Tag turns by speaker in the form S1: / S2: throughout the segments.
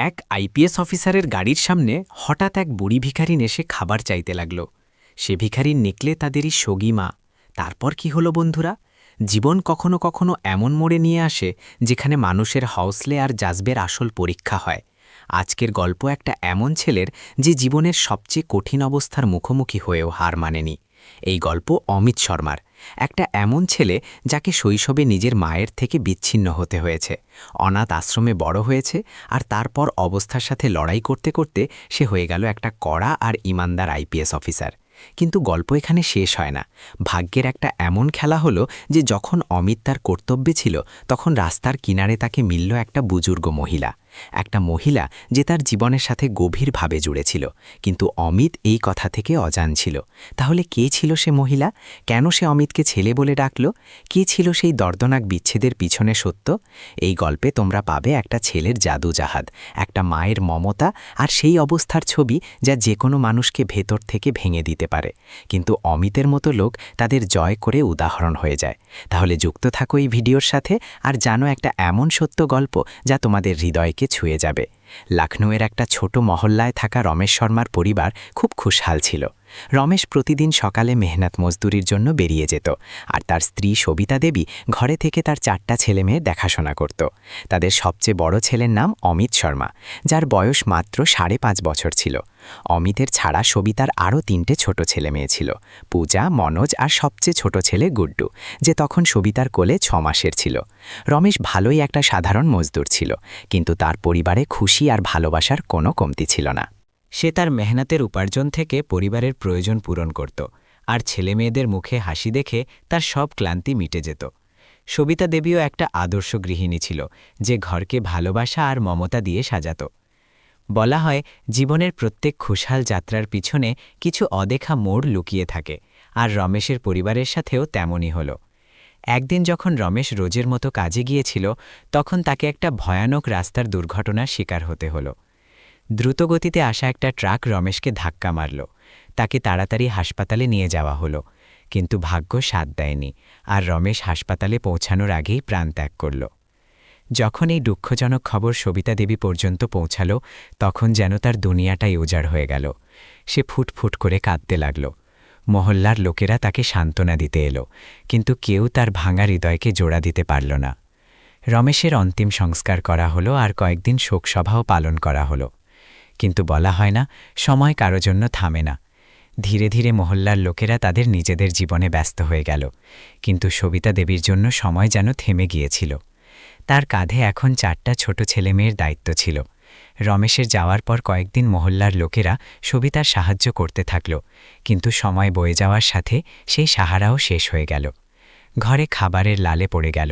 S1: এক আইপিএস অফিসারের গাড়ির সামনে হঠাৎ এক বুড়ি ভিখারিন এসে খাবার চাইতে লাগল। সে ভিখারিন নিকলে তাদেরই সগী মা। তারপর কি হলো বন্ধুরা? জীবন কখনো কখনো এমন মোড়ে নিয়ে আসে যেখানে মানুষের হৌসলে আর জাজবের আসল পরীক্ষা হয়। আজকের গল্প একটা এমন ছেলের যে জীবনের সবচেয়ে কঠিন অবস্থার মুখোমুখি হয়েও হার মানেনি। এই গল্প অমিত শর্মার, একটা এমন ছেলে যাকে শৈশবে নিজের মায়ের থেকে বিচ্ছিন্ন হতে হয়েছে, অনাথ আশ্রমে বড় হয়েছে, আর তারপর অবস্থার সাথে লড়াই করতে করতে সে হয়ে গেল একটা কড়া আর ইমানদার আইপিএস অফিসার। কিন্তু গল্প এখানে শেষ হয় না। ভাগ্যের একটা এমন খেলা হলো যে যখন অমিত তার কর্তব্যে ছিল, তখন রাস্তার কিনারে তাকে মিলল একটা বুজুর্গ মহিলা। একটা মহিলা যে তার জীবনের সাথে গভীরভাবে জুড়েছিল, কিন্তু অমিত এই কথা থেকে অজান ছিল। তাহলে কে ছিল সে মহিলা? কেন সে অমিতকে ছেলে বলে ডাকল? কে ছিল সেই দর্দনাক বিচ্ছেদের পিছনে সত্য? এই গল্পে তোমরা পাবে একটা ছেলের জাদুজাহাদ, একটা মায়ের মমতা, আর সেই অবস্থার ছবি যা যে কোনো মানুষকে ভেতর থেকে ভেঙে দিতে পারে। কিন্তু অমিতের মতো লোক তাদের জয় করে উদাহরণ হয়ে যায়। তাহলে যুক্ত থাকো এই ভিডিওর সাথে আর জানো একটা এমন সত্য গল্প যা তোমাদের হৃদয়কে ছুঁয়ে যাবে। লখনউয়ের একটা ছোট মহল্লায় থাকা রমেশ শর্মার পরিবার খুব খুশহাল ছিল। রমেশ প্রতিদিন সকালে মেহনত মজদুরির জন্য বেরিয়ে যেত, আর তার স্ত্রী সবিতা দেবী ঘরে থেকে তার 4টা ছেলেমেয়ে দেখাশোনা করত। তাদের সবচেয়ে বড় ছেলের নাম অমিত শর্মা, যার বয়স মাত্র 5.5 বছর ছিল। অমিতের ছাড়া সবিতার আরও 3টে ছোট ছেলেমেয়ে ছিল, পূজা, মনোজ আর সবচেয়ে ছোট ছেলে গুড্ডু, যে তখন সবিতার কোলে 6 মাসের ছিল। রমেশ ভালোই একটা সাধারণ মজদুর ছিল, কিন্তু তার পরিবারে খুশি আর ভালোবাসার কোনো কমতি ছিল না।
S2: সে তার মেহনতের উপার্জন থেকে পরিবারের প্রয়োজন পূরণ করত, আর ছেলেমেয়েদের মুখে হাসি দেখে তার সব ক্লান্তি মিটে যেত। সবিতা দেবীও একটা আদর্শ গৃহিণী ছিল, যে ঘরকে ভালোবাসা আর মমতা দিয়ে সাজাত। বলা হয়, জীবনের প্রত্যেক খুশহাল যাত্রার পিছনে কিছু অদেখা মোড় লুকিয়ে থাকে, আর রমেশের পরিবারের সাথেও তেমনই হল। একদিন যখন রমেশ রোজের মতো কাজে গিয়েছিল, তখন তাকে একটা ভয়ানক রাস্তার দুর্ঘটনার শিকার হতে হলো। দ্রুতগতিতে আসা একটা ট্রাক রমেশকে ধাক্কা মারল। তাকে তাড়াতাড়ি হাসপাতালে নিয়ে যাওয়া হলো, কিন্তু ভাগ্য সাথ দেয়নি, আর রমেশ হাসপাতালে পৌঁছানোর আগেই প্রাণত্যাগ করল। যখন এই দুঃখজনক খবর সবিতা দেবী পর্যন্ত পৌঁছাল, তখন যেন তার দুনিয়াটাই উজাড় হয়ে গেল। সে ফুটফুট করে কাঁদতে লাগল। মহল্লার লোকেরা তাকে সান্ত্বনা দিতে এলো, কিন্তু কেউ তার ভাঙা হৃদয়কে জোড়া দিতে পারল না। রমেশের অন্তিম সংস্কার করা হলো, আর কয়েকদিন শোকসভাও পালন করা হলো। কিন্তু বলা হয় না, সময় কারো জন্য থামে না। ধীরে ধীরে মহল্লার লোকেরা তাদের নিজেদের জীবনে ব্যস্ত হয়ে গেল, কিন্তু সবিতা দেবীর জন্য সময় যেন থেমে গিয়েছিল। তার কাঁধে এখন 4টা ছোট ছেলেমেয়ের দায়িত্ব ছিল। রমেশের যাওয়ার পর কয়েকদিন মহল্লার লোকেরা সবিতার সাহায্য করতে থাকল, কিন্তু সময় বয়ে যাওয়ার সাথে সেই সাহারাও শেষ হয়ে গেল। ঘরে খাবারের লালে পড়ে গেল।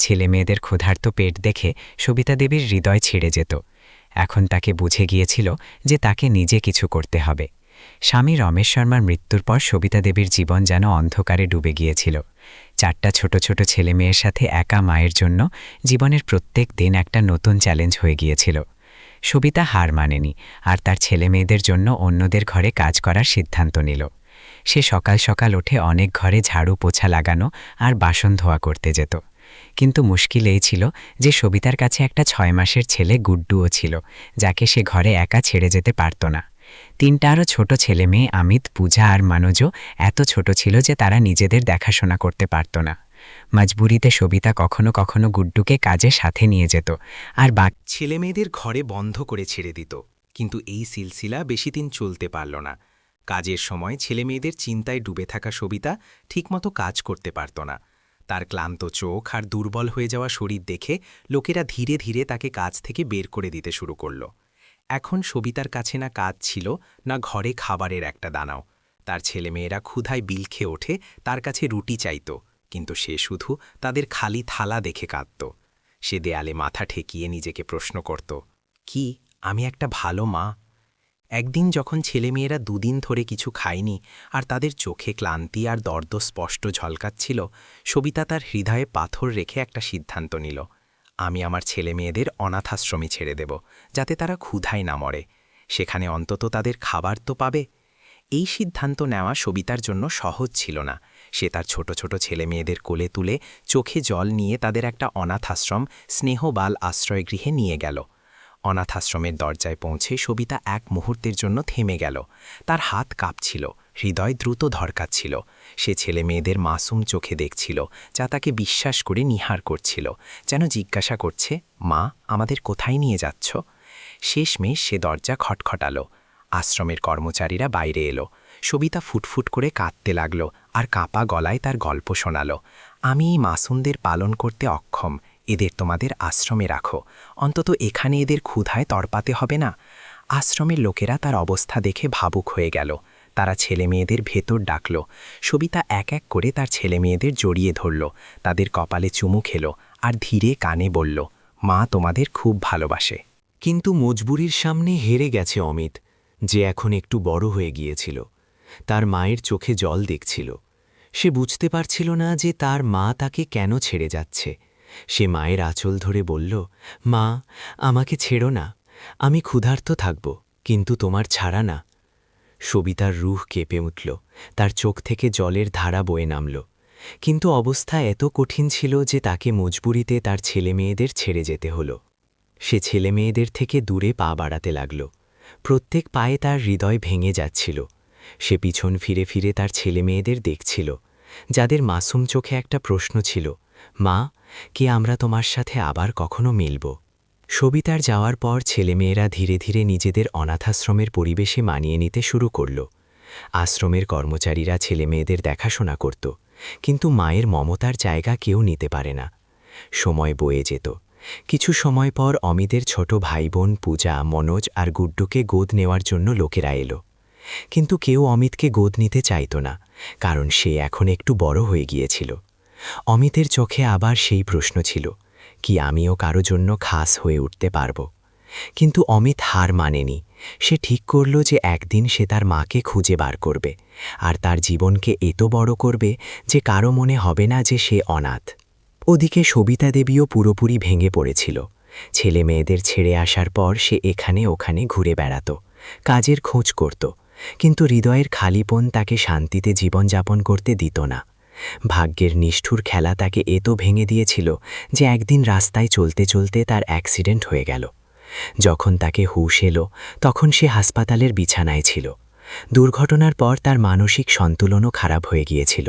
S2: ছেলেমেয়েদের ক্ষুধার্ত পেট দেখে সবিতা দেবীর হৃদয় ছিঁড়ে যেত। এখন তাকে বুঝে গিয়েছিল যে তাকে নিজে কিছু করতে হবে। স্বামী রমেশ শর্মার মৃত্যুর পর সবিতা দেবীর জীবন যেন অন্ধকারে ডুবে গিয়েছিল। 4টা ছোট ছোট ছেলেমেয়ের সাথে একা মায়ের জন্য জীবনের প্রত্যেক দিন একটা নতুন চ্যালেঞ্জ হয়ে গিয়েছিল। সবিতা হার মানেনি, আর তার ছেলেমেয়েদের জন্য অন্যদের ঘরে কাজ করার সিদ্ধান্ত নিল। সে সকাল সকাল উঠে অনেক ঘরে ঝাড়ু পোছা লাগানো আর বাসন ধোয়া করতে যেত। কিন্তু মুশকিল এই ছিল যে সবিতার কাছে একটা 6 মাসের ছেলে গুড্ডুও ছিল, যাকে সে ঘরে একা ছেড়ে যেতে পারত না। 3টা আরও ছোট ছেলে মেয়ে অমিত, পূজা আর মনোজও এত ছোট ছিল যে তারা নিজেদের দেখাশোনা করতে পারত না। মজবুরিতে সবিতা কখনো কখনো গুড্ডুকে কাজে সাথে নিয়ে যেত, আর বাকি
S1: ছেলেমেয়েদের ঘরে বন্ধ করে ছেড়ে দিত। কিন্তু এই সিলসিলা বেশি দিন চলতে পারল না। কাজের সময় ছেলেমেয়েদের চিন্তায় ডুবে থাকা সবিতা ঠিকমতো কাজ করতে পারত না। তার ক্লান্ত চোখ আর দুর্বল হয়ে যাওয়া শরীর দেখে লোকেরা ধীরে ধীরে তাকে কাজ থেকে বের করে দিতে শুরু করল। এখন সবিতার কাছে না কাজ ছিল, না ঘরে খাবারের একটা দানাও। তার ছেলেমেয়েরা ক্ষুধায় বিল খেয়ে ওঠে তার কাছে রুটি চাইত, কিন্তু সে শুধু তাদের খালি থালা দেখে কাঁদত। সে দেয়ালে মাথা ঠেকিয়ে নিজেকে প্রশ্ন করত, কি আমি একটা ভালো মা? একদিন যখন ছেলেমেয়েরা 2 দিন ধরে কিছু খায়নি, আর তাদের চোখে ক্লান্তি আর দর্দ স্পষ্ট ঝলকাচ্ছিল, সবিতা তার হৃদয়ে পাথর রেখে একটা সিদ্ধান্ত নিল। আমি আমার ছেলেমেয়েদের অনাথাশ্রমে ছেড়ে দেব, যাতে তারা ক্ষুধায় না মরে। সেখানে অন্তত তাদের খাবার তো পাবে। এই সিদ্ধান্ত নেওয়া সবিতার জন্য সহজ ছিল না। সে তার ছোট ছোট ছেলেমেয়েদের কোলে তুলে চোখে জল নিয়ে তাদের একটা অনাথ আশ্রম, স্নেহবাল আশ্রয়গৃহে নিয়ে গেল। অনাথাশ্রমের দরজায় পৌঁছে সবিতা এক মুহূর্তের জন্য থেমে গেল। তার হাত কাঁপছিল, হৃদয় দ্রুত ধড়কাচ্ছিল। সে ছেলে মেয়েদের মাসুম চোখে দেখছিল, যা তাকে বিশ্বাস করে নিহার করছিল, যেন জিজ্ঞাসা করছে, মা, আমাদের কোথায় নিয়ে যাচ্ছ? শেষমেশ সে দরজা খটখটালো। আশ্রমের কর্মচারীরা বাইরে এলো। সবিতা ফুটফুট করে কাঁদতে লাগল আর কাঁপা গলায় তার গল্প শোনাল। আমি এই মাসুমদের পালন করতে অক্ষম, এদের তোমাদের আশ্রমে রাখো, অন্তত এখানে এদের ক্ষুধায় তড়পাতে হবে না। আশ্রমের লোকেরা তার অবস্থা দেখে ভাবুক হয়ে গেল। তারা ছেলে মেয়েদের ভেতর ডাকল। সবিতা এক এক করে তার ছেলে মেয়েদের জড়িয়ে ধরল, তাদের কপালে চুমু খেল আর ধীরে কানে বলল, মা তোমাদের খুব ভালোবাসে। কিন্তু মজবুরির সামনে হেরে গেছে অমিত, যে এখন একটু বড় হয়ে গিয়েছিল। তার মায়ের চোখে জল দেখছিল। সে বুঝতে পারছিল না যে তার মা তাকে কেন ছেড়ে যাচ্ছে। সে মায়ের আঁচল ধরে বলল, মা, আমাকে ছেড়ো না, আমি ক্ষুধার্ত থাকব, কিন্তু তোমার ছাড়া না। সবিতার রুহ কেঁপে উঠল, তার চোখ থেকে জলের ধারা বয়ে নামল। কিন্তু অবস্থা এত কঠিন ছিল যে তাকে মজবুরিতে তার ছেলেমেয়েদের ছেড়ে যেতে হলো। সে ছেলেমেয়েদের থেকে দূরে পা বাড়াতে লাগল। প্রত্যেক পায়ে তার হৃদয় ভেঙে যাচ্ছিল। সে পিছন ফিরে ফিরে তার ছেলেমেয়েদের দেখছিল, যাদের মাসুম চোখে একটা প্রশ্ন ছিল, মা, কি আমরা তোমার সাথে আবার কখনো মিলব? সবিতার যাওয়ার পর ছেলেমেয়েরা ধীরে ধীরে নিজেদের অনাথাশ্রমের পরিবেশে মানিয়ে নিতে শুরু করল। আশ্রমের কর্মচারীরা ছেলেমেয়েদের দেখাশোনা করত, কিন্তু মায়ের মমতার জায়গা কেউ নিতে পারে না। সময় বয়ে যেত। কিছু সময় পর অমিতের ছোট ভাই বোন পূজা, মনোজ আর গুড্ডুকে গোদ নেওয়ার জন্য লোকেরা এলো। কিন্তু কেউ অমিতকে গোদ নিতে চাইত না, কারণ সে এখন একটু বড় হয়ে গিয়েছিল। অমিতের চোখে আবার সেই প্রশ্ন ছিল, কি আমিও কারো জন্য খাস হয়ে উঠতে পারব? কিন্তু অমিত হার মানেনি। সে ঠিক করল যে একদিন সে তার মাকে খুঁজে বার করবে, আর তার জীবনকে এত বড় করবে যে কারো মনে হবে না যে সে অনাথ। ওদিকে সবিতা দেবীও পুরোপুরি ভেঙে পড়েছিল। ছেলে মেয়েদের ছেড়ে আসার পর সে এখানে ওখানে ঘুরে বেড়াত, কাজের খোঁজ করত, কিন্তু হৃদয়ের খালিপন তাকে শান্তিতে জীবনযাপন করতে দিত না। ভাগ্যের নিষ্ঠুর খেলা তাকে এত ভেঙে দিয়েছিল যে একদিন রাস্তায় চলতে চলতে তার অ্যাক্সিডেন্ট হয়ে গেল। যখন তাকে হুঁশ এলো, তখন সে হাসপাতালের বিছানায় ছিল। দুর্ঘটনার পর তার মানসিক সন্তুলনও খারাপ হয়ে গিয়েছিল।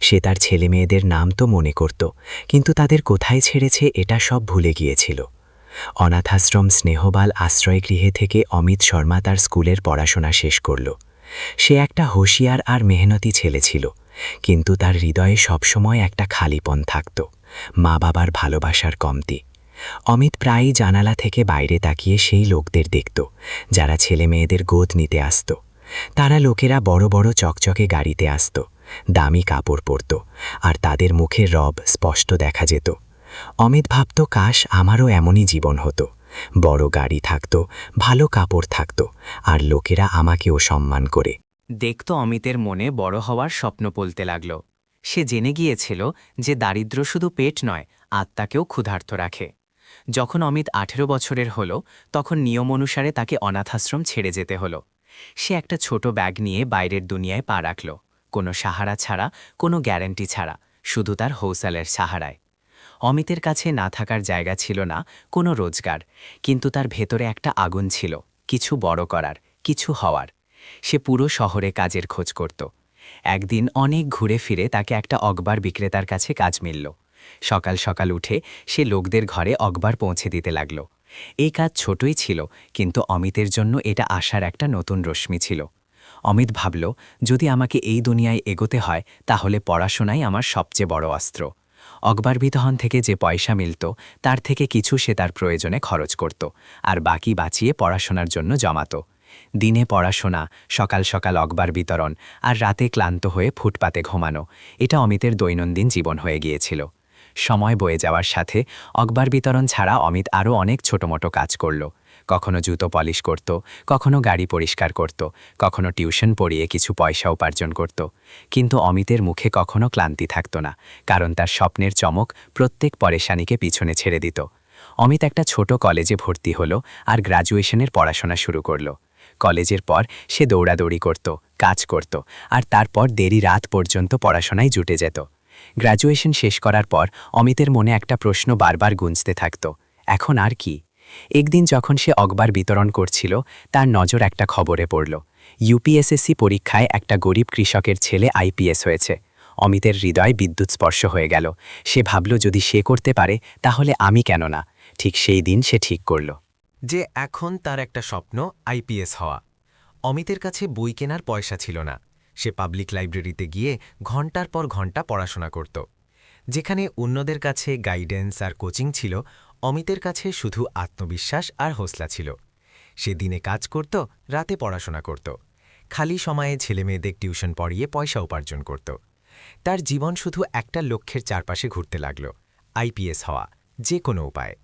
S1: সে তার ছেলেমেয়েদের নাম তো মনে করত, কিন্তু তাদের কোথায় ছেড়েছে এটা সব ভুলে গিয়েছিল। অনাথাশ্রম স্নেহবাল আশ্রয়গৃহে থেকে অমিত শর্মা তার স্কুলের পড়াশোনা শেষ করল। সে একটা হুঁশিয়ার আর মেহনতি ছেলে ছিল, কিন্তু তার হৃদয়ে সবসময় একটা খালিপন থাকত, মা বাবার ভালোবাসার কমতি। অমিত প্রায়ই জানালা থেকে বাইরে তাকিয়ে সেই লোকদের দেখত, যারা ছেলে মেয়েদের গোদ নিতে আসত। তারা লোকেরা বড় বড় চকচকে গাড়িতে আসত, দামি কাপড় পরত, আর তাদের মুখে রব স্পষ্ট দেখা যেত। অমিত ভাবত, কাশ আমারও এমনই জীবন হতো, বড় গাড়ি থাকত, ভালো কাপড় থাকত, আর লোকেরা আমাকেও সম্মান করে দেখত। অমিতের মনে বড় হওয়ার স্বপ্ন পলতে লাগল। সে জেনে গিয়েছিল যে দারিদ্র্য শুধু পেট নয়, আত্মাকেও ক্ষুধার্ত রাখে। যখন অমিত 18 বছরের হল, তখন নিয়ম অনুসারে তাকে অনাথাশ্রম ছেড়ে যেতে হলো। সে একটা ছোট ব্যাগ নিয়ে বাইরের দুনিয়ায় পা রাখল, কোনো সাহারা ছাড়া, কোনো গ্যারান্টি ছাড়া, শুধু তার হৌসালের সাহারায়। অমিতের কাছে না থাকার জায়গা ছিল না, কোনো রোজগার, কিন্তু তার ভেতরে একটা আগুন ছিল, কিছু বড় করার, কিছু হওয়ার। সে পুরো শহরে কাজের খোঁজ করত। একদিন অনেক ঘুরে ফিরে তাকে একটা অখবার বিক্রেতার কাছে কাজ মিলল। সকাল সকাল উঠে সে লোকদের ঘরে অখবার পৌঁছে দিতে লাগল। এই কাজ ছোটই ছিল, কিন্তু অমিতের জন্য এটা আশার একটা নতুন রশ্মি ছিল। অমিত ভাবল, যদি আমাকে এই দুনিয়ায় এগোতে হয়, তাহলে পড়াশোনাই আমার সবচেয়ে বড় অস্ত্র। অখবার বিতরণ থেকে যে পয়সা মিলত, তার থেকে কিছু সে তার প্রয়োজনে খরচ করত, আর বাকি বাঁচিয়ে পড়াশোনার জন্য জমাত। দিনে পড়াশোনা, সকাল সকাল অখবার বিতরণ, আর রাতে ক্লান্ত হয়ে ফুটপাতে ঘুমানো, এটা অমিতের দৈনন্দিন জীবন হয়ে গিয়েছিল। সময় বয়ে যাওয়ার সাথে অখবার বিতরণ ছাড়া অমিত আরও অনেক ছোটমোটো কাজ করল। কখনো জুতো পলিশ করত, কখনো গাড়ি পরিষ্কার করত, কখনো টিউশন পড়িয়ে কিছু পয়সা উপার্জন করত। কিন্তু অমিতের মুখে কখনো ক্লান্তি থাকত না, কারণ তার স্বপ্নের চমক প্রত্যেক পরেশানিকে পিছনে ছেড়ে দিত। অমিত একটা ছোট কলেজে ভর্তি হলো আর গ্র্যাজুয়েশনের পড়াশোনা শুরু করল। কলেজের পর সে দৌড়াদৌড়ি করত, কাজ করত, আর তারপর দেরি রাত পর্যন্ত পড়াশোনায় জুটে যেত। গ্র্যাজুয়েশন শেষ করার পর অমিতের মনে একটা প্রশ্ন বারবার গুঞ্জতে থাকত, এখন আর কি? একদিন যখন সে অখবার বিতরণ করছিল তার নজর একটা খবরে পড়ল। ইউপিএসএসসি পরীক্ষায় একটা গরিব কৃষকের ছেলে আইপিএস হয়েছে। অমিতের হৃদয় বিদ্যুৎ স্পর্শ হয়ে গেল। সে ভাবল যদি সে করতে পারে তাহলে আমি কেন না। ঠিক সেই দিন সে ঠিক করল
S2: যে এখন তার একটা স্বপ্ন আইপিএস হওয়া। অমিতের কাছে বই কেনার পয়সা ছিল না। সে পাবলিক লাইব্রেরিতে গিয়ে ঘণ্টার পর ঘণ্টা পড়াশোনা করত। যেখানে অন্যদের কাছে গাইডেন্স আর কোচিং ছিল, অমিতের কাছে শুধু আত্মবিশ্বাস আর হৌসলা ছিল। সে দিনে কাজ করত, রাতে পড়াশোনা করত। খালি সময়ে ছেলেমেয়েদের টিউশন পড়িয়ে পয়সা উপার্জন করত। তার জীবন শুধু একটা লক্ষ্যের চারপাশে ঘুরতে লাগল, আইপিএস হওয়া, যে কোনো উপায়ে।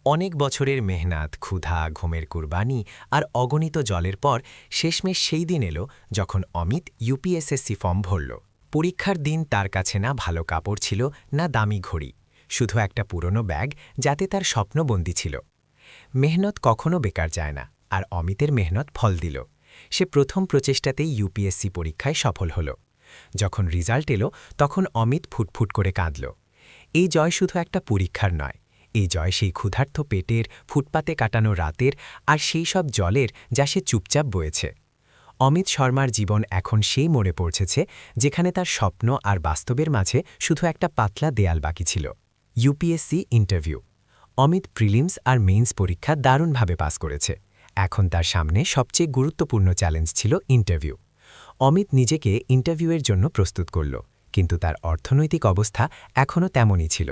S2: অনেক বছরের মেহনত, ক্ষুধা, ঘুমের কুরবানি আর অগণিত জলের পর শেষমেশ সেই দিন এলো যখন অমিত ইউপিএসএসসি ফর্ম ভরল। পরীক্ষার দিন তার কাছে না ভালো কাপড় ছিল, না দামি ঘড়ি, শুধু একটা পুরনো ব্যাগ যাতে তার স্বপ্নবন্দী ছিল। মেহনত কখনো বেকার যায় না, আর অমিতের মেহনত ফল দিল। সে প্রথম প্রচেষ্টাতেই ইউপিএসসি পরীক্ষায় সফল হল। যখন রেজাল্ট এলো তখন অমিত ফুটফুট করে কাঁদল। এই জয় শুধু একটা পরীক্ষার নয়, এই জয় সেই ক্ষুধার্ত পেটের, ফুটপাতে কাটানো রাতের আর সেই সব জলের যা সে চুপচাপ বয়েছে। অমিত শর্মার জীবন এখন সেই মোড়ে পৌঁছেছে যেখানে তার স্বপ্ন আর বাস্তবের মাঝে শুধু একটা পাতলা দেয়াল বাকি ছিল। UPSC interview. অমিত প্রিলিমস আর মেইনস পরীক্ষা দারুণভাবে পাস করেছে। এখন তার সামনে সবচেয়ে গুরুত্বপূর্ণ চ্যালেঞ্জ ছিল ইন্টারভিউ। অমিত নিজেকে ইন্টারভিউয়ের জন্য প্রস্তুত করল, কিন্তু তার অর্থনৈতিক অবস্থা এখনও তেমনই ছিল।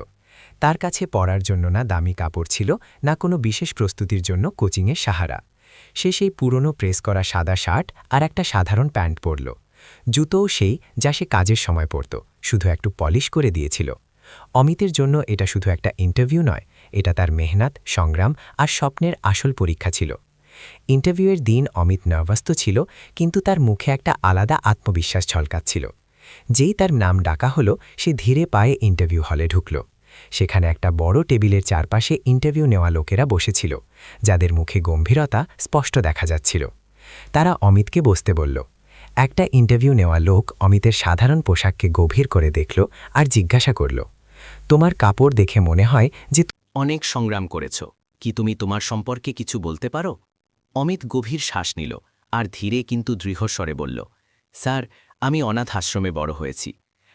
S2: তার কাছে পড়ার জন্য না দামি কাপড় ছিল, না কোনো বিশেষ প্রস্তুতির জন্য কোচিংয়ের সাহারা। সে সেই পুরনো প্রেস করা সাদা শার্ট আর একটা সাধারণ প্যান্ট পরল। জুতোও সেই যা সে কাজের সময় পরত, শুধু একটু পলিশ করে দিয়েছিল। অমিতের জন্য এটা শুধু একটা ইন্টারভিউ নয়, এটা তার মেহনত, সংগ্রাম আর স্বপ্নের আসল পরীক্ষা ছিল। ইন্টারভিউয়ের দিন অমিত নার্ভাস তো ছিল, কিন্তু তার মুখে একটা আলাদা আত্মবিশ্বাস ঝলকাচ্ছিল। যেই তার নাম ডাকা হলো, সে ধীরে পায়ে ইন্টারভিউ হলে ঢুকল। সেখানে একটা বড় টেবিলের চারপাশে ইন্টারভিউ নেওয়া লোকেরা বসেছিল, যাদের মুখে গম্ভীরতা স্পষ্ট দেখা যাচ্ছিল। তারা অমিতকে বসতে বলল। একটা ইন্টারভিউ নেওয়া লোক অমিতের সাধারণ পোশাককে গভীর করে দেখল আর জিজ্ঞাসা করল, তোমার কাপড় দেখে মনে হয় যে
S3: অনেক সংগ্রাম করেছ, কি তুমি তোমার সম্পর্কে কিছু বলতে পারো? অমিত গভীর শ্বাস নিল আর ধীরে কিন্তু দৃঢ়স্বরে বলল, স্যার, আমি অনাথ আশ্রমে বড় হয়েছি।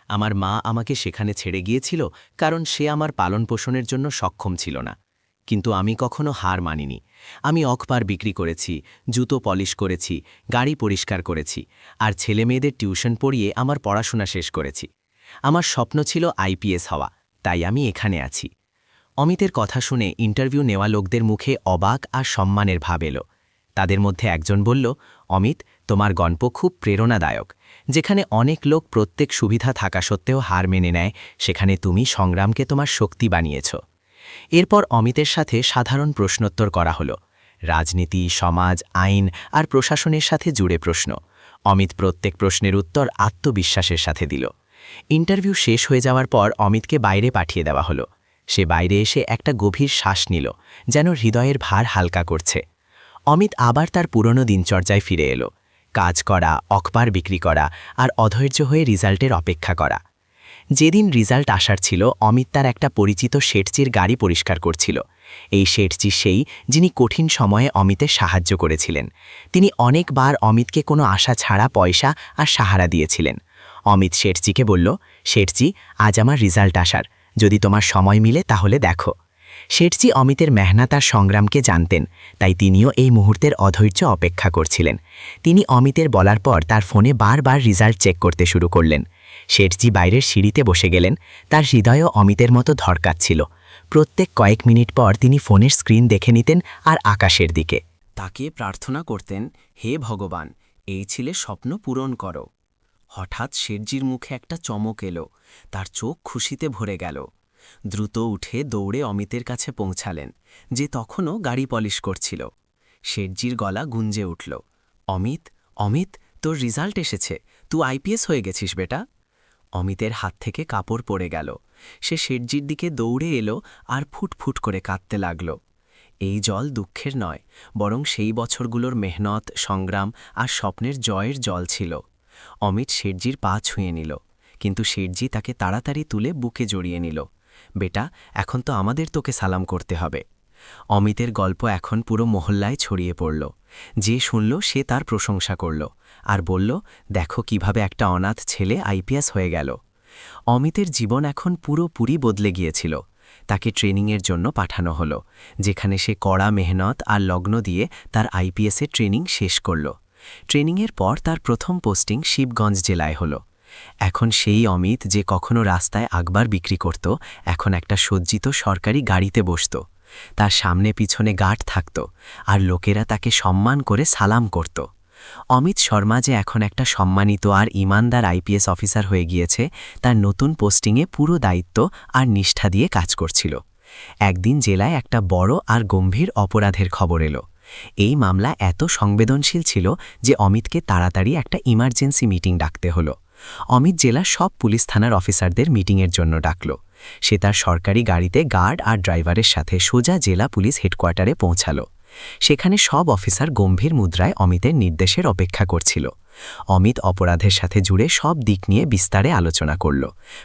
S3: আমার মা আমাকে সেখানে ছেড়ে গিয়েছিল কারণ সে আমার পালন পোষণের জন্য সক্ষম ছিল না। কিন্তু আমি কখনো হার মানিনি। আমি অখবার বিক্রি করেছি, জুতো পলিশ করেছি, গাড়ি পরিষ্কার করেছি, আর ছেলেমেয়েদের টিউশন পড়িয়ে আমার পড়াশোনা শেষ করেছি। আমার স্বপ্ন ছিল আইপিএস হওয়া, তাই আমি এখানে আছি। অমিতের কথা শুনে ইন্টারভিউ নেওয়া লোকদের মুখে অবাক আর সম্মানের ভাব এলো। তাদের মধ্যে একজন বলল, অমিত, তোমার গল্প খুব প্রেরণাদায়ক। যেখানে অনেক লোক প্রত্যেক সুবিধা থাকা সত্ত্বেও হার মেনে নেয়, সেখানে তুমি সংগ্রামকে তোমার শক্তি বানিয়েছ। এরপর অমিতের সাথে সাধারণ প্রশ্নোত্তর করা হলো। রাজনীতি, সমাজ, আইন আর প্রশাসনের সাথে জুড়ে প্রশ্ন। অমিত প্রত্যেক প্রশ্নের উত্তর আত্মবিশ্বাসের সাথে দিল। ইন্টারভিউ শেষ হয়ে যাওয়ার পর অমিতকে বাইরে পাঠিয়ে দেওয়া হলো। সে বাইরে এসে একটা গভীর শ্বাস নিল, যেন হৃদয়ের ভার হালকা করছে। অমিত আবার তার পুরনো দিনচর্যায় ফিরে এলো। কাজ করা, অখবার বিক্রি করা আর অধৈর্য হয়ে রেজাল্টের অপেক্ষা করা। যেদিন রেজাল্ট আসার ছিল, অমিত তার একটা পরিচিত শেঠজির গাড়ি পরিষ্কার করছিল। এই শেঠজি সেই যিনি কঠিন সময়ে অমিতের সাহায্য করেছিলেন। তিনি অনেকবার অমিতকে কোনো আশা ছাড়া পয়সা আর সাহারা দিয়েছিলেন। অমিত শেঠজিকে বলল, শেঠজি, আজ আমার রেজাল্ট আসার, যদি তোমার সময় মিলে তাহলে দেখো। শেঠজি অমিতের মেহনত আর সংগ্রামকে জানতেন, তাই তিনিও এই মুহূর্তের অধৈর্য অপেক্ষা করছিলেন। তিনি অমিতের বলার পর তার ফোনে বারবার রেজাল্ট চেক করতে শুরু করলেন। শেঠজি বাইরের সিঁড়িতে বসে গেলেন। তার হৃদয়ও অমিতের মতো ধড়কাচ্ছিল। প্রত্যেক কয়েক মিনিট পর তিনি ফোনের স্ক্রিন দেখে নিতেন আর আকাশের দিকে তাকে প্রার্থনা করতেন, হে ভগবান, এই ছেলে স্বপ্ন পূরণ করো। হঠাৎ শেঠজির মুখে একটা চমক এলো। তার চোখ খুশিতে ভরে গেল। দ্রুত উঠে দৌড়ে অমিতের কাছে পৌঁছালেন, যে তখনও গাড়ি পলিশ করছিল। শেঠজির গলা গুঞ্জে উঠল, অমিত, অমিত, তোর রেজাল্ট এসেছে, তুই আইপিএস হয়ে গেছিস বেটা। অমিতের হাত থেকে কাপড় পড়ে গেল। সে শেঠজির দিকে দৌড়ে এলো আর ফুটফুট করে কাঁদতে লাগল। এই জল দুঃখের নয়, বরং সেই বছরগুলোর মেহনত, সংগ্রাম আর স্বপ্নের জয়ের জল ছিল। অমিত শেঠজির পা ছুঁয়ে নিল, কিন্তু শেঠজি তাকে তাড়াতাড়ি তুলে বুকে জড়িয়ে নিল। বেটা, এখন তো আমাদের তোকে সালাম করতে হবে। অমিতের গল্প এখন পুরো মহল্লায় ছড়িয়ে পড়ল। যে শুনল সে তার প্রশংসা করল আর বলল, দেখো কিভাবে একটা অনাথ ছেলে আইপিএস হয়ে গেল। অমিতের জীবন এখন পুরোপুরি বদলে গিয়েছিল। তাকে ট্রেনিংয়ের জন্য পাঠানো হলো, যেখানে সে কড়া মেহনত আর লগ্ন দিয়ে তার আইপিএসের ট্রেনিং শেষ করল। ট্রেনিংয়ের পর তার প্রথম পোস্টিং শিবগঞ্জ জেলায় হলো। এখন সেই অমিত যে কখনো রাস্তায় আকবার বিক্রি করত, এখন একটা সজ্জিত সরকারি গাড়িতে বসত। তার সামনে পিছনে গার্ড থাকত, আর লোকেরা তাকে সম্মান করে সালাম করত। অমিত শর্মা যে এখন একটা সম্মানিত আর ইমানদার আইপিএস অফিসার হয়ে গিয়েছে, তার নতুন পোস্টিংয়ে পুরো দায়িত্ব আর নিষ্ঠা দিয়ে কাজ করছিল। একদিন জেলায় একটা বড় আর গম্ভীর অপরাধের খবর এলো। এই মামলা এত সংবেদনশীল ছিল যে অমিতকে তাড়াতাড়ি একটা ইমার্জেন্সি মিটিং ডাকতে হলো। অমিত জেলার সব পুলিশ থানার অফিসারদের মিটিংয়ের জন্য ডাকল। সে তার সরকারি গাড়িতে গার্ড আর ড্রাইভারের সাথে সোজা জেলা পুলিশ হেডকোয়ার্টারে পৌঁছাল। সেখানে সব অফিসার গম্ভীর মুদ্রায় অমিতের নির্দেশের অপেক্ষা করছিল। অমিত অপরাধের সাথে জুড়ে সব দিক নিয়ে বিস্তারে আলোচনা করল,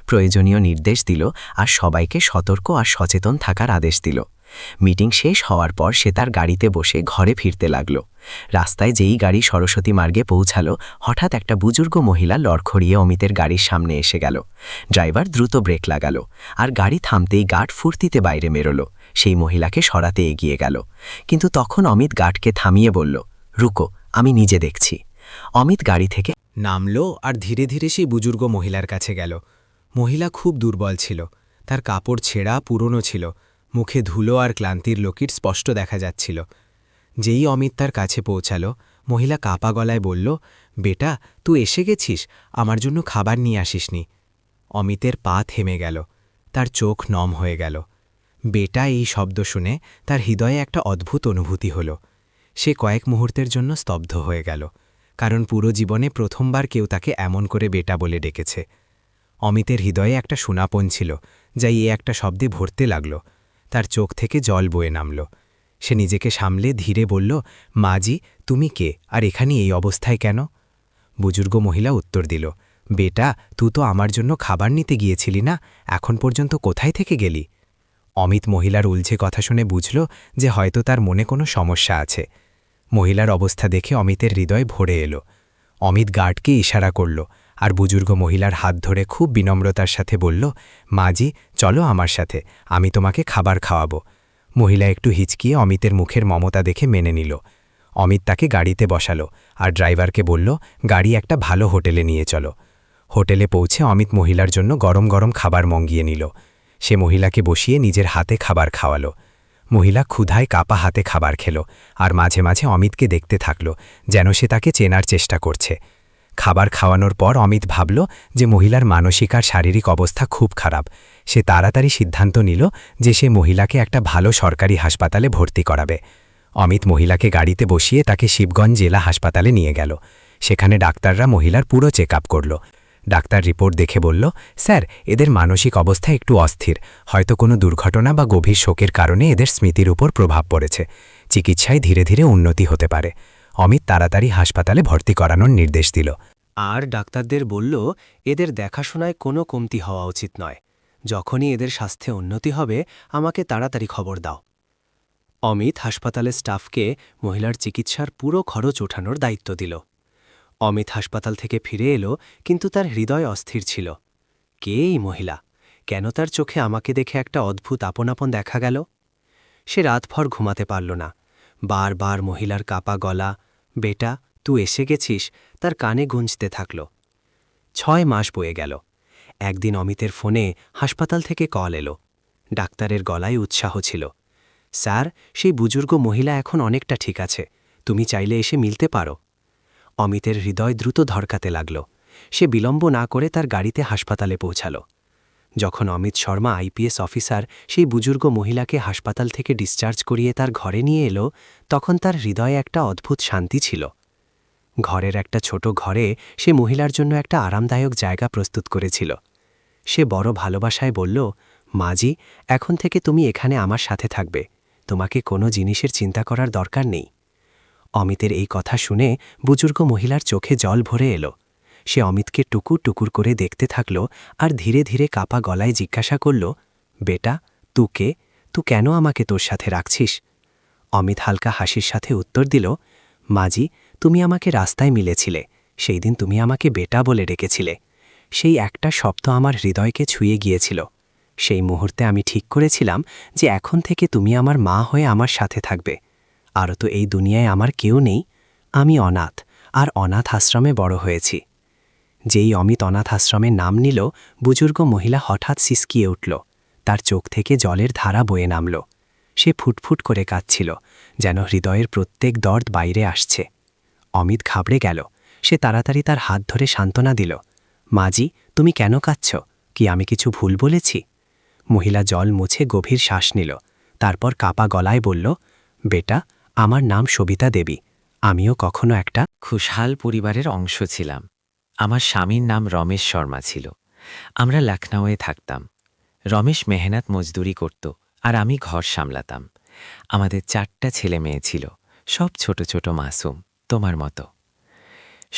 S3: প্রয়োজনীয় নির্দেশ দিল আর সবাইকে সতর্ক আর সচেতন থাকার আদেশ দিল। মিটিং শেষ হওয়ার পর সে তার গাড়িতে বসে ঘরে ফিরতে লাগল। রাস্তায় যেই গাড়ি সরস্বতী মার্গে পৌঁছাল, হঠাৎ একটা বুজুর্গ মহিলা লড়খড়িয়ে অমিতের গাড়ির সামনে এসে গেল। ড্রাইভার দ্রুত ব্রেক লাগাল, আর গাড়ি থামতেই গার্ড ফুর্তিতে বাইরে বেরোল। সেই মহিলাকে সরাতে এগিয়ে গেল, কিন্তু তখন অমিত গার্ডকে থামিয়ে বলল, রুকো, আমি নিজে দেখছি। অমিত গাড়ি থেকে
S2: নামল আর ধীরে ধীরে সেই বুজুর্গ মহিলার কাছে গেল। মহিলা খুব দুর্বল ছিল, তার কাপড় ছেঁড়া পুরনো ছিল, মুখে ধুলো আর ক্লান্তির লকির স্পষ্ট দেখা যাচ্ছিল। যেই অমিত তার কাছে পৌঁছাল, মহিলা কাপা গলায় বলল, বেটা, তুই এসে গেছিস, আমার জন্য খাবার নিয়ে আসিসনি। অমিতের পা থেমে গেল, তার চোখ নম হয়ে গেল। বেটা এই শব্দ শুনে তার হৃদয়ে একটা অদ্ভুত অনুভূতি হল। সে কয়েক মুহূর্তের জন্য স্তব্ধ হয়ে গেল, কারণ পুরো জীবনে প্রথমবার কেউ তাকে এমন করে বেটা বলে ডেকেছে। অমিতের হৃদয়ে একটা শোনাপন ছিল, যা একটা শব্দে ভরতে লাগল। তার চোখ থেকে জল বয়ে নামল। সে নিজেকে সামলে ধীরে বলল, মাজি, তুমি কে, আর এখানে এই অবস্থায় কেন? বুজুর্গ মহিলা উত্তর দিল, বেটা, তুই তো আমার জন্য খাবার নিতে গিয়েছিলি না, এখন পর্যন্ত কোথায় থেকে গেলি? অমিত মহিলার উলঝে কথা শুনে বুঝল যে হয়তো তার মনে কোনো সমস্যা আছে। মহিলার অবস্থা দেখে অমিতের হৃদয় ভরে এলো। অমিত গার্ডকে ইশারা করল, আর বুজুর্গ মহিলার হাত ধরে খুব বিনম্রতার সাথে বলল, মাজি, চলো আমার সাথে, আমি তোমাকে খাবার খাওয়াবো। মহিলা একটু হিচকিয়ে অমিতের মুখের মমতা দেখে মেনে নিল। অমিত তাকে গাড়িতে বসালো, আর ড্রাইভারকে বলল, গাড়ি একটা ভালো হোটেলে নিয়ে চলো। হোটেলে পৌঁছে অমিত মহিলার জন্য গরম গরম খাবার মঙ্গিয়ে নিল। সে মহিলাকে বসিয়ে নিজের হাতে খাবার খাওয়ালো। মহিলা ক্ষুধায় কাপা হাতে খাবার খেল, আর মাঝে মাঝে অমিতকে দেখতে থাকল, যেন সে তাকে চেনার চেষ্টা করছে। খাবার খাওয়ানোর পর অমিত ভাবল যে মহিলার মানসিক আর শারীরিক অবস্থা খুব খারাপ। সে তাড়াতাড়ি সিদ্ধান্ত নিল যে সে মহিলাকে একটা ভালো সরকারি হাসপাতালে ভর্তি করাবে। অমিত মহিলাকে গাড়িতে বসিয়ে তাকে শিবগঞ্জ জেলা হাসপাতালে নিয়ে গেল। সেখানে ডাক্তাররা মহিলার পুরো চেক আপ করল। ডাক্তার রিপোর্ট দেখে বলল, স্যার, এদের মানসিক অবস্থা একটু অস্থির, হয়তো কোনো দুর্ঘটনা বা গভীর শোকের কারণে এদের স্মৃতির উপর প্রভাব পড়েছে। চিকিৎসায় ধীরে ধীরে উন্নতি হতে পারে। অমিত তাড়াতাড়ি হাসপাতালে ভর্তি করানোর নির্দেশ দিল।
S3: আর ডাক্তারদের বলল, এদের দেখাশোনায় কোনো কমতি হওয়া উচিত নয়। যখনই এদের স্বাস্থ্যে উন্নতি হবে, আমাকে তাড়াতাড়ি খবর দাও। অমিত হাসপাতালের স্টাফকে মহিলার চিকিৎসার পুরো খরচ ওঠানোর দায়িত্ব দিল। অমিত হাসপাতাল থেকে ফিরে এলো, কিন্তু তার হৃদয় অস্থির ছিল। কে এই মহিলা? কেন তার চোখে আমাকে দেখে একটা অদ্ভুত আপন দেখা গেল? সে রাতভর ঘুমাতে পারল না। বারবার মহিলার কাপা গলা, বেটা, তুই এসে গেছিস, তার কানে গুঞ্জতে থাকল। 6 মাস বয়ে গেল। একদিন অমিতের ফোনে হাসপাতাল থেকে কল এলো। ডাক্তারের গলায় উৎসাহ ছিল, স্যার, সেই বুজুর্গ মহিলা এখন অনেকটা ঠিক আছে, তুমি চাইলে এসে মিলতে পারো। অমিতের হৃদয় দ্রুত ধড়কাতে লাগল। সে বিলম্ব না করে তার গাড়িতে হাসপাতালে পৌঁছাল। যখন অমিত শর্মা আইপিএস অফিসার সেই বুজুর্গ মহিলাকে হাসপাতাল থেকে ডিসচার্জ করিয়ে তার ঘরে নিয়ে এলো, তখন তার হৃদয়ে একটা অদ্ভুত শান্তি ছিল। ঘরের একটা ছোট ঘরে সে মহিলার জন্য একটা আরামদায়ক জায়গা প্রস্তুত করেছিল। সে বড় ভালোবাসায় বলল, মাজি, এখন থেকে তুমি এখানে আমার সাথে থাকবে, তোমাকে কোনো জিনিসের চিন্তা করার দরকার নেই। অমিতের এই কথা শুনে বুজুর্গ মহিলার চোখে জল ভরে এলো। সে অমিতকে টুকুর টুকুর করে দেখতে থাকল, আর ধীরে ধীরে কাপা গলায় জিজ্ঞাসা করল, বেটা, তুকে,
S4: তুই কেন আমাকে তোর সাথে রাখছিস? অমিত হালকা হাসির সাথে উত্তর দিল, মাজি, তুমি আমাকে রাস্তায় মিলেছিলে, সেই দিন তুমি আমাকে বেটা বলে ডেকেছিলে। সেই একটা শব্দ আমার হৃদয়কে ছুঁয়ে গিয়েছিল। সেই মুহূর্তে আমি ঠিক করেছিলাম যে এখন থেকে তুমি আমার মা হয়ে আমার সাথে থাকবে। আর তো এই দুনিয়ায় আমার কেউ নেই, আমি অনাথ, আর অনাথ আশ্রমে বড় হয়েছি। যেই অমিত অনাথ আশ্রমের নাম নিল, বুজুর্গ মহিলা হঠাৎ সিসকিয়ে উঠল। তার চোখ থেকে জলের ধারা বয়ে নামল। সে ফুটফুট করে কাঁদছিল, যেন হৃদয়ের প্রত্যেক দর্দ বাইরে আসছে। অমিত ঘাবড়ে গেল। সে তাড়াতাড়ি তার হাত ধরে সান্ত্বনা দিল, মাজি, তুমি কেন কাঁদছ? কি আমি কিছু ভুল বলেছি? মহিলা জল মুছে গভীর শ্বাস নিল, তারপর কাপা গলায় বলল, বেটা, আমার নাম সবিতা দেবী। আমিও কখনো একটা
S2: খুশহাল পরিবারের অংশ ছিলাম। আমার স্বামীর নাম রমেশ শর্মা ছিল। আমরা লখনৌয়ে থাকতাম। রমেশ মেহনত মজদুরি করত, আর আমি ঘর সামলাতাম। আমাদের 4টা ছেলে মেয়ে ছিল, সব ছোট ছোট মাসুম, তোমার মতো।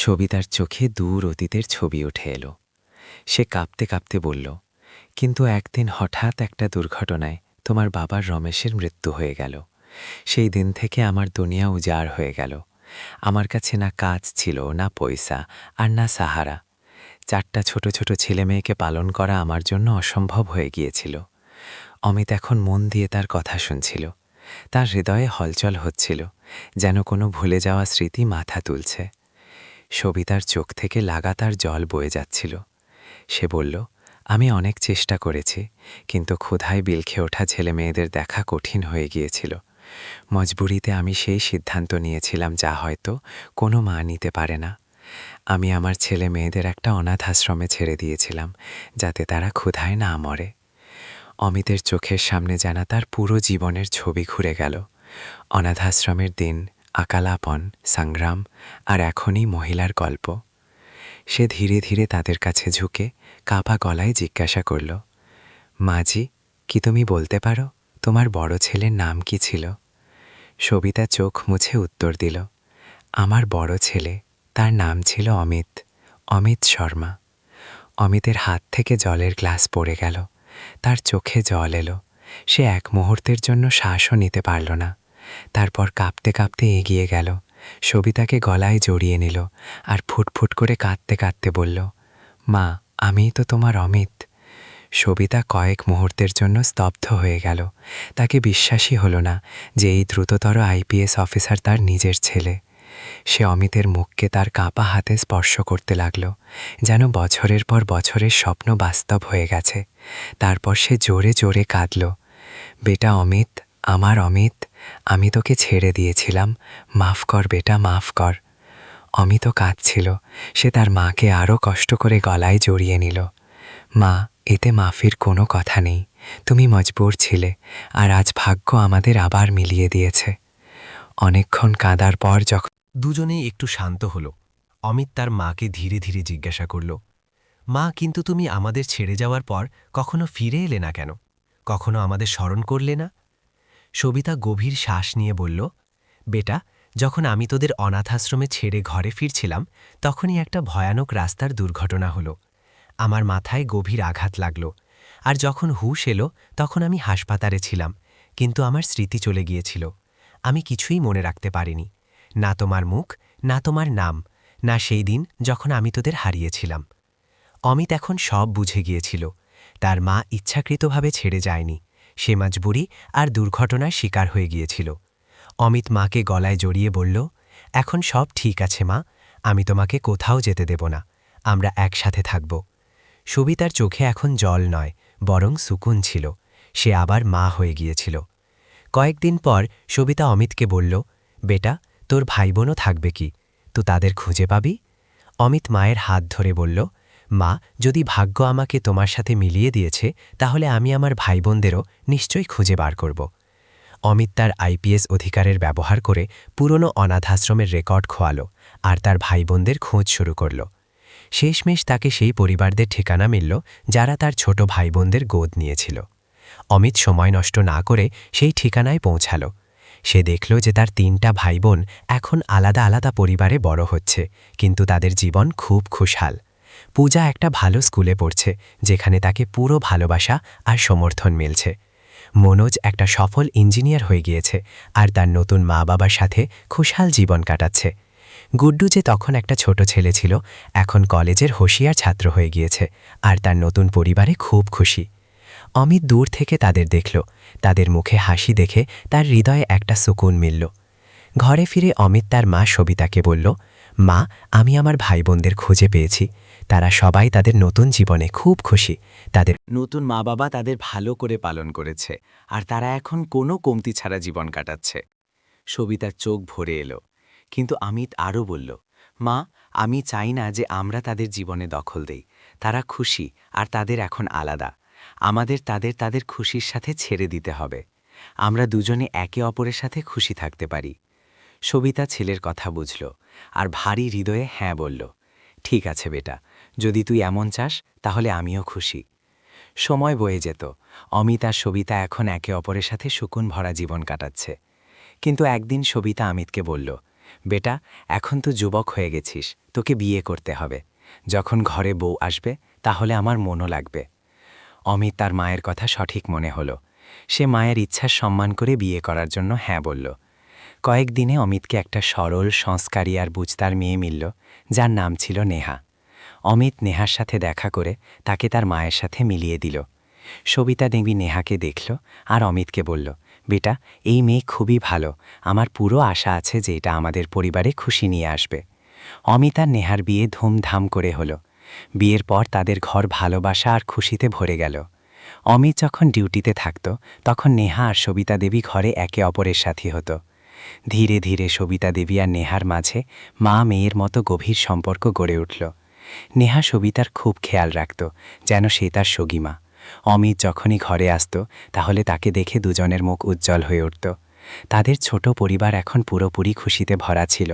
S2: সবিতার চোখে দূর অতীতের ছবি উঠে এলো। সে কাঁপতে কাঁপতে বলল, কিন্তু একদিন হঠাৎ একটা দুর্ঘটনায় তোমার বাবার রমেশের মৃত্যু হয়ে গেল। সেই দিন থেকে আমার দুনিয়া উজাড় হয়ে গেল। আমার কাছে না কাজ ছিল, না পয়সা, আর না সাহারা। 4টা ছোট ছোট ছেলে মেয়েকে পালন করা আমার জন্য অসম্ভব হয়ে গিয়েছিল। অমিত এখন মন দিয়ে তার কথা শুনছিল। তার হৃদয়ে হলচল হচ্ছিল, যেন কোনো ভুলে যাওয়া স্মৃতি মাথা তুলছে। সবিতার চোখ থেকে লাগাতার জল বয়ে যাচ্ছিল। সে বলল, আমি অনেক চেষ্টা করেছি, কিন্তু ক্ষুধায় বিলখে ওঠা ছেলে মেয়েদের দেখা কঠিন হয়ে গিয়েছিল। মজবুরিতে আমি সেই সিদ্ধান্ত নিয়েছিলাম যা হয়তো কোনো মা নিতে পারে না। আমি আমার ছেলে মেয়েদের একটা অনাথ আশ্রমে ছেড়ে দিয়েছিলাম, যাতে তারা ক্ষুধায় না মরে। অমিতের চোখের সামনে যেন তার পুরো জীবনের ছবি ঘুরে গেল। অনাথাশ্রমের দিন, আকালাপন, সংগ্রাম, আর এখনই মহিলার গল্প। সে ধীরে ধীরে তাদের কাছে ঝুঁকে কাঁপা গলায় জিজ্ঞাসা করল, মাজি, কি তুমি বলতে পারো তোমার বড় ছেলের নাম কি ছিল? সবিতা চোখ মুছে উত্তর দিল, আমার বড় ছেলে, তার নাম ছিল অমিত, অমিত শর্মা। অমিতের হাত থেকে জলের গ্লাস পড়ে গেল। তার চোখে জল এলো। সে এক মুহূর্তের জন্য শ্বাসও নিতে পারল না। তারপর কাঁপতে কাঁপতে এগিয়ে গেল, সবিতাকে গলায় জড়িয়ে নিল, আর ফুটফুট করে কাঁদতে কাঁদতে বলল, মা, আমিই তো তোমার অমিত। সবিতা কয়েক মুহূর্তের জন্য স্তব্ধ হয়ে গেল। তাকে বিশ্বাসই হলো না যে এই দ্রুততর আইপিএস অফিসার তার নিজের ছেলে। সে অমিতের মুখকে তার কাঁপা হাতে স্পর্শ করতে লাগল, যেন বছরের পর বছরের স্বপ্ন বাস্তব হয়ে গেছে। তারপর সে জোরে জোরে কাঁদল, বেটা অমিত, আমার অমিত, আমি তোকে ছেড়ে দিয়েছিলাম, মাফ কর বেটা, মাফ কর। অমিতও কাঁদছিল। সে তার মাকে আরও কষ্ট করে গলায় জড়িয়ে নিল। মা, এতে মাফির কোনো কথা নেই। তুমি মজবুর ছিলে, আর আজ ভাগ্য আমাদের আবার মিলিয়ে দিয়েছে। অনেকক্ষণ কাঁদার পর যখন
S4: দুজনেই একটু শান্ত হল, অমিত তার মাকে ধীরে ধীরে জিজ্ঞাসা করল, মা, কিন্তু তুমি আমাদের ছেড়ে যাওয়ার পর কখনো ফিরে এলে না কেন? কখনো আমাদের স্মরণ করলে না? সবিতা গভীর শ্বাস নিয়ে বলল, বেটা, যখন আমি তোদের অনাথাশ্রমে ছেড়ে ঘরে ফিরছিলাম, তখনই একটা ভয়ানক রাস্তার দুর্ঘটনা হলো। আমার মাথায় গভীর আঘাত লাগল, আর যখন হুঁশ এলো তখন আমি হাসপাতালে ছিলাম, কিন্তু আমার স্মৃতি চলে গিয়েছিল। আমি কিছুই মনে রাখতে পারিনি, না তোমার মুখ, না তোমার নাম, না সেই দিন যখন আমি তোদের হারিয়েছিলাম। অমিত এখন সব বুঝে গিয়েছিল। তার মা ইচ্ছাকৃতভাবে ছেড়ে যায়নি, সে মজবুরি আর দুর্ঘটনার শিকার হয়ে গিয়েছিল। অমিত মাকে গলায় জড়িয়ে বলল, এখন সব ঠিক আছে মা, আমি তোমাকে কোথাও যেতে দেব না, আমরা একসাথে থাকব। সবিতার চোখে এখন জল নয়, বরং সুকুন ছিল। সে আবার মা হয়ে গিয়েছিল। কয়েকদিন পর সবিতা অমিতকে বলল, বেটা, তোর ভাইবোনও থাকবে কি? তো তাদের খুঁজে পাবি? অমিত মায়ের হাত ধরে বলল, মা, যদি ভাগ্য আমাকে তোমার সাথে মিলিয়ে দিয়েছে, তাহলে আমি আমার ভাইবোনদেরও নিশ্চয়ই খুঁজে বার করব। অমিত তার আইপিএস অধিকারের ব্যবহার করে পুরনো অনাথাশ্রমের রেকর্ড খোয়ালো, আর তার ভাইবোনদের খোঁজ শুরু করল। শেষমেশ তাকে সেই পরিবারদের ঠিকানা মিলল যারা তার ছোট ভাইবোনদের গোদ নিয়েছিল। অমিত সময় নষ্ট না করে সেই ঠিকানায় পৌঁছাল। সে দেখল যে তার 3টা ভাইবোন এখন আলাদা আলাদা পরিবারে বড় হচ্ছে, কিন্তু তাদের জীবন খুব খুশহাল। পূজা একটা ভালো স্কুলে পড়ছে, যেখানে তাকে পুরো ভালোবাসা আর সমর্থন মিলছে। মনোজ একটা সফল ইঞ্জিনিয়ার হয়ে গিয়েছে আর তার নতুন মা বাবার সাথে খুশহাল জীবন কাটাচ্ছে। গুড্ডু যে তখন একটা ছোট ছেলে ছিল, এখন কলেজের হোশিয়ার ছাত্র হয়ে গিয়েছে আর তার নতুন পরিবারে খুব খুশি। অমিত দূর থেকে তাদের দেখল, তাদের মুখে হাসি দেখে তার হৃদয়ে একটা সুকুন মিলল। ঘরে ফিরে অমিত তার মা সবিতাকে বলল, মা, আমি আমার ভাই বোনদের খুঁজে পেয়েছি। তারা সবাই তাদের নতুন জীবনে খুব খুশি। তাদের
S3: নতুন মা বাবা তাদের ভালো করে পালন করেছে আর তারা এখন কোনো কমতি ছাড়া জীবন কাটাচ্ছে। সবিতার চোখ ভরে এলো, কিন্তু অমিত আরও বলল, মা, আমি চাই না যে আমরা তাদের জীবনে দখল দেই। তারা খুশি আর তাদের এখন আলাদা। আমাদের তাদের খুশির সাথে ছেড়ে দিতে হবে। আমরা দুজনে একে অপরের সাথে খুশি থাকতে পারি। সবিতা ছেলের কথা বুঝল আর ভারী হৃদয়ে হ্যাঁ বলল, ঠিক আছে বেটা, যদি তুই এমন চাস তাহলে আমিও খুশি। সময় বয়ে যেত। অমিত আর সবিতা এখন একে অপরের সাথে সুকুন ভরা জীবন কাটাচ্ছে। কিন্তু একদিন সবিতা অমিতকে বলল, বেটা, এখন তো যুবক হয়ে গেছিস, তোকে বিয়ে করতে হবে। যখন ঘরে বউ আসবে তাহলে আমার মনও লাগবে। অমিত তার মায়ের কথা সঠিক মনে হলো। সে মায়ের ইচ্ছার সম্মান করে বিয়ে করার জন্য হ্যাঁ বলল। কয়েকদিনে অমিতকে একটা সরল, সংস্কারী আর বুঝতার মেয়ে মিলল, যার নাম ছিল নেহা। অমিত নেহার সাথে দেখা করে তাকে তার মায়ের সাথে মিলিয়ে দিল। সবিতা দেবী নেহাকে দেখল আর অমিতকে বলল, বেটা, এই মেয়ে খুবই ভালো। আমার পুরো আশা আছে যে এটা আমাদের পরিবারে খুশি নিয়ে আসবে। অমিত আর নেহার বিয়ে ধুমধাম করে হলো। বিয়ের পর তাদের ঘর ভালোবাসা আর খুশিতে ভরে গেল। অমিত যখন ডিউটিতে থাকত তখন নেহা আর সবিতা দেবী ঘরে একে অপরের সাথী হতো। ধীরে ধীরে সবিতা দেবী আর নেহার মাঝে মা মেয়ের মতো গভীর সম্পর্ক গড়ে উঠল। নেহা সবিতার খুব খেয়াল রাখত, যেন সে তার সগীমা। অমিত যখনই ঘরে আসত তাহলে তাকে দেখে দুজনের মুখ উজ্জ্বল হয়ে উঠত। তাদের ছোট পরিবার এখন পুরোপুরি খুশিতে ভরা ছিল।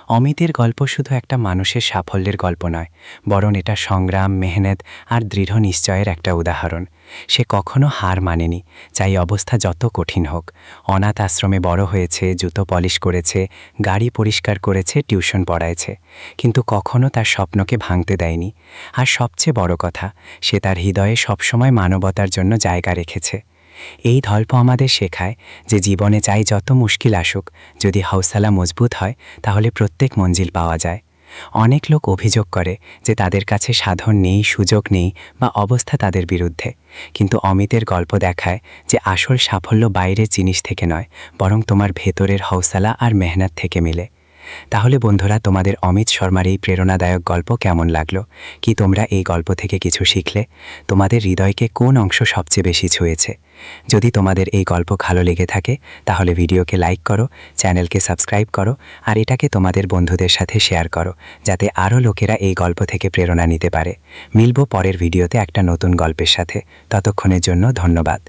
S3: অমিতের গল্প শুধু একটা মানুষের সাফল্যের গল্প নয়, বরং এটা সংগ্রাম, মেহনত আর দৃঢ় নিশ্চয়ের একটা উদাহরণ। সে কখনো হার মানেনি, চাই অবস্থা যত কঠিন হোক। অনাথ আশ্রমে বড় হয়েছে, জুতো পলিশ করেছে, গাড়ি পরিষ্কার করেছে, টিউশন পড়ায়ছে, কিন্তু কখনো তার স্বপ্নকে ভাঙতে দেয়নি। আর সবচেয়ে বড় কথা, সে তার হৃদয়ে সবসময় মানবতার জন্য জায়গা রেখেছে। এই গল্প আমাদের শেখায় যে জীবনে চাই যত মুশকিল আসুক, যদি হৌসলা মজবুত হয় তাহলে প্রত্যেক মঞ্জিল পাওয়া যায়। অনেক লোক অভিযোগ করে যে তাদের কাছে সাধন নেই, সুযোগ নেই বা অবস্থা তাদের বিরুদ্ধে, কিন্তু অমিতের গল্প দেখায় যে আসল সাফল্য বাইরের জিনিস থেকে নয়, বরং তোমার ভেতরের হৌসলা আর মেহনত থেকে মিলে। তাহলে বন্ধুরা, তোমাদের অমিত শর্মার এই প্রেরণাদায়ক গল্প কেমন লাগলো? কি তোমরা এই গল্প থেকে কিছু শিখলে? তোমাদের হৃদয়কে কোন অংশ সবচেয়ে বেশি ছুঁয়েছে? যদি তোমাদের এই গল্প ভালো লেগে থাকে তাহলে ভিডিওকে লাইক করো, চ্যানেলকে সাবস্ক্রাইব করো আর এটাকে তোমাদের বন্ধুদের সাথে শেয়ার করো, যাতে আরও লোকেরা এই গল্প থেকে প্রেরণা নিতে পারে। মিলব পরের ভিডিওতে একটা নতুন গল্পের সাথে। ততক্ষণের জন্য ধন্যবাদ।